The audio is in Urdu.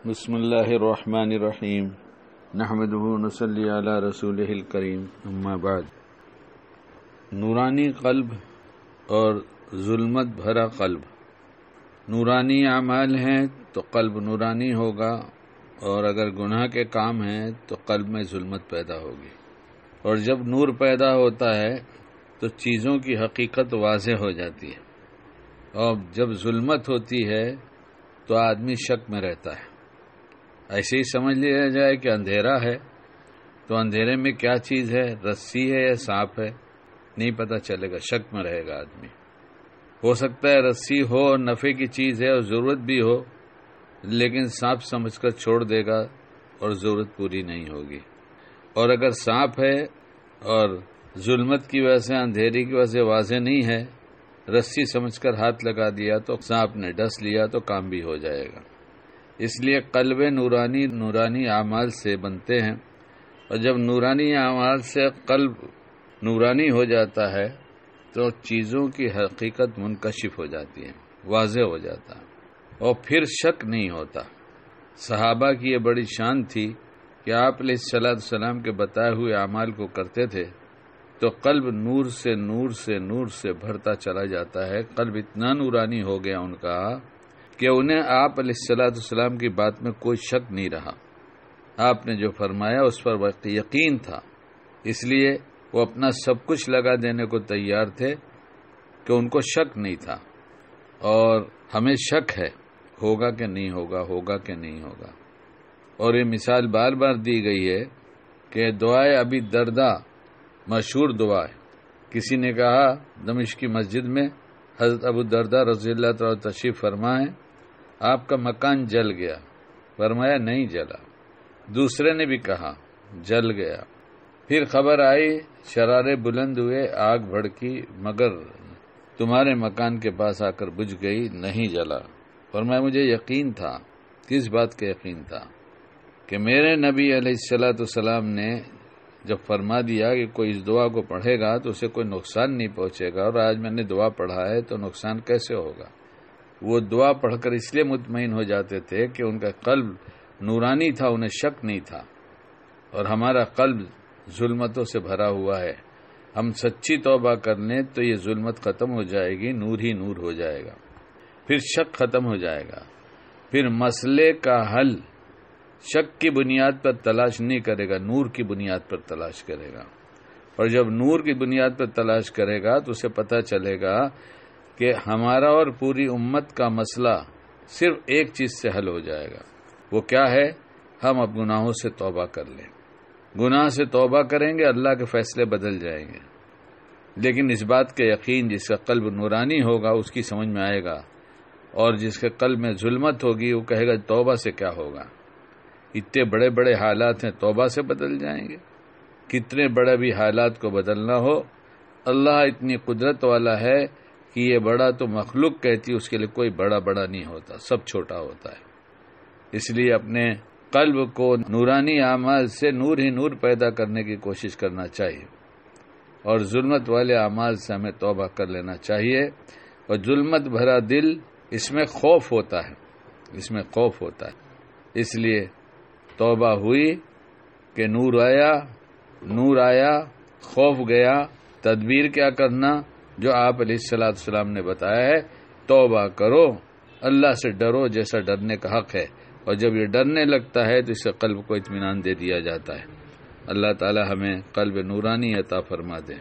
بسم اللہ الرحمن الرحیم نحمدہ ونصلی علی رسولہ الکریم اما بعد۔ نورانی قلب اور ظلمت بھرا قلب۔ نورانی اعمال ہیں تو قلب نورانی ہوگا، اور اگر گناہ کے کام ہیں تو قلب میں ظلمت پیدا ہوگی۔ اور جب نور پیدا ہوتا ہے تو چیزوں کی حقیقت واضح ہو جاتی ہے، اور جب ظلمت ہوتی ہے تو آدمی شک میں رہتا ہے۔ ایسے ہی سمجھ لیا جائے کہ اندھیرا ہے تو اندھیرے میں کیا چیز ہے، رسی ہے یا سانپ ہے، نہیں پتہ چلے گا، شک میں رہے گا آدمی۔ ہو سکتا ہے رسی ہو اور نفع کی چیز ہے اور ضرورت بھی ہو، لیکن سانپ سمجھ کر چھوڑ دے گا اور ضرورت پوری نہیں ہوگی۔ اور اگر سانپ ہے اور ظلمت کی وجہ سے، اندھیری کی وجہ سے واضح نہیں ہے، رسی سمجھ کر ہاتھ لگا دیا تو سانپ نے ڈس لیا تو کام بھی ہو جائے گا۔ اس لیے قلب نورانی اعمال سے بنتے ہیں، اور جب نورانی اعمال سے قلب نورانی ہو جاتا ہے تو چیزوں کی حقیقت منکشف ہو جاتی ہے، واضح ہو جاتا ہے، اور پھر شک نہیں ہوتا۔ صحابہ کی یہ بڑی شان تھی کہ آپ علیہ السلام کے بتائے ہوئے اعمال کو کرتے تھے تو قلب نور سے بھرتا چلا جاتا ہے۔ قلب اتنا نورانی ہو گیا ان کا کہ انہیں آپ علیہ السلام کی بات میں کوئی شک نہیں رہا۔ آپ نے جو فرمایا اس پر یقین تھا، اس لیے وہ اپنا سب کچھ لگا دینے کو تیار تھے کہ ان کو شک نہیں تھا۔ اور ہمیں شک ہے، ہوگا کہ نہیں ہوگا، ہوگا کہ نہیں ہوگا۔ اور یہ مثال بار بار دی گئی ہے کہ دعائے ابی درداء مشہور دعا ہے۔ کسی نے کہا دمشق کی مسجد میں حضرت ابو درداء رضی اللہ تعالیٰ تشریف فرما ہے، آپ کا مکان جل گیا، فرمایا نہیں جلا۔ دوسرے نے بھی کہا جل گیا۔ پھر خبر آئی، شرارے بلند ہوئے، آگ بھڑکی، مگر تمہارے مکان کے پاس آ کر بجھ گئی، نہیں جلا۔ فرمایا مجھے یقین تھا۔ کس بات کا یقین تھا؟ کہ میرے نبی علیہ السلام نے جب فرما دیا کہ کوئی اس دعا کو پڑھے گا تو اسے کوئی نقصان نہیں پہنچے گا، اور آج میں نے دعا پڑھا ہے تو نقصان کیسے ہوگا؟ وہ دعا پڑھ کر اس لیے مطمئن ہو جاتے تھے کہ ان کا قلب نورانی تھا، انہیں شک نہیں تھا۔ اور ہمارا قلب ظلمتوں سے بھرا ہوا ہے، ہم سچی توبہ کر لیں تو یہ ظلمت ختم ہو جائے گی، نور ہی نور ہو جائے گا، پھر شک ختم ہو جائے گا۔ پھر مسئلے کا حل شک کی بنیاد پر تلاش نہیں کرے گا، نور کی بنیاد پر تلاش کرے گا۔ اور جب نور کی بنیاد پر تلاش کرے گا تو اسے پتہ چلے گا کہ ہمارا اور پوری امت کا مسئلہ صرف ایک چیز سے حل ہو جائے گا۔ وہ کیا ہے؟ ہم اب گناہوں سے توبہ کر لیں۔ گناہ سے توبہ کریں گے، اللہ کے فیصلے بدل جائیں گے۔ لیکن اس بات کا یقین جس کا قلب نورانی ہوگا اس کی سمجھ میں آئے گا، اور جس کے قلب میں ظلمت ہوگی وہ کہے گا توبہ سے کیا ہوگا؟ اتنے بڑے بڑے حالات ہیں، توبہ سے بدل جائیں گے؟ کتنے بڑے بھی حالات کو بدلنا ہو، اللہ اتنی قدرت والا ہے کہ یہ بڑا تو مخلوق کہتی، اس کے لیے کوئی بڑا نہیں ہوتا، سب چھوٹا ہوتا ہے۔ اس لیے اپنے قلب کو نورانی اعمال سے نور ہی نور پیدا کرنے کی کوشش کرنا چاہیے، اور ظلمت والے اعمال سے ہمیں توبہ کر لینا چاہیے۔ اور ظلمت بھرا دل، اس میں خوف ہوتا ہے، اس لیے توبہ ہوئی کہ نور آیا، خوف گیا۔ تدبیر کیا کرنا؟ جو آپ علیہ السلام نے بتایا ہے، توبہ کرو، اللہ سے ڈرو جیسا ڈرنے کا حق ہے۔ اور جب یہ ڈرنے لگتا ہے تو اس سے قلب کو اطمینان دے دیا جاتا ہے۔ اللہ تعالی ہمیں قلب نورانی عطا فرما دے۔